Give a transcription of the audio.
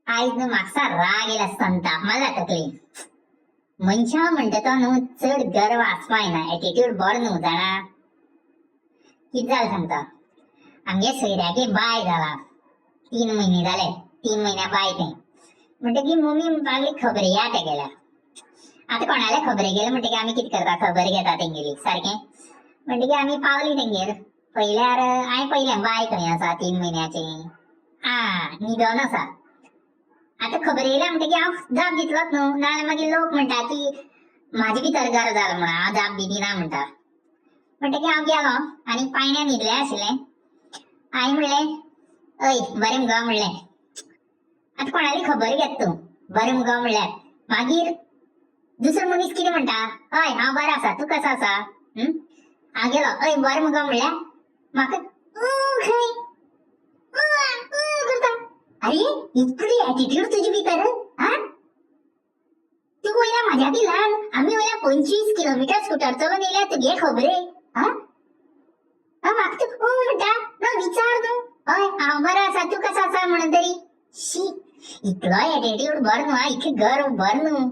आयज न्हू म्हाका राग येयला, संताप मारला तकलेन. मनशा म्हणटा तो न्हू चड गर्व आसपाय ना, एटिट्यूड बरो न्हू जाणा. कितें जालें सांगता, आमगे सयऱ्यागे बाय जाला, 3 म्हयने जाले. 3 म्हयन्या बाय तें म्हणटकी मम्मी म्हणपाक लागली खबरे या तेगेल्या. आतां कोणाल्या खबरे गेले म्हणटकी आमी कितें करता, खबर घेता तेंगेली सारकें. म्हणटकी आमी पावली तेंगेर. पयल्यार हांवें पयलें बाय खंय आसा 3 म्हयन्याचें. न्हिदोन आसा. आतां खबर येयल्या म्हणटकी हांव जाप दितलोच न्हू, नाजाल्यार मागीर लोक म्हणटा की म्हाजे भितर गरो जाला म्हणून हांव जाप बी दिना म्हणटा. म्हणटकी हांव गेलो आनी पायण्या न्हिदलें आशिल्लें. हांवें म्हणलें अय बरें मुगो म्हणलें. आतां कोणाली खबर घेता तूं, बरें मुगो म्हणल्यार. मागीर दुसरो मनीस कितें म्हणटा, हय हांव बरो आसा, तूं कसो आसा. हांव गेलो, अय बरें मुगो म्हणल्यार म्हाका खंय करता. अरे इतली एटिट्यूड तुजे भितर. तू वयल्या म्हाज्याकी ल्हान, आमी वयल्या 25 किलोमीटर स्कूटर चलोवन येयल्या तुगे खबरे. म्हाका तू म्हणटा ना, विचार न्हू. हय हांव बरो आसा, तू कसो आसा म्हणून तरी. शी, इतलो एटिट्यूड बरो न्हू, इतली गर्व बरो न्हू.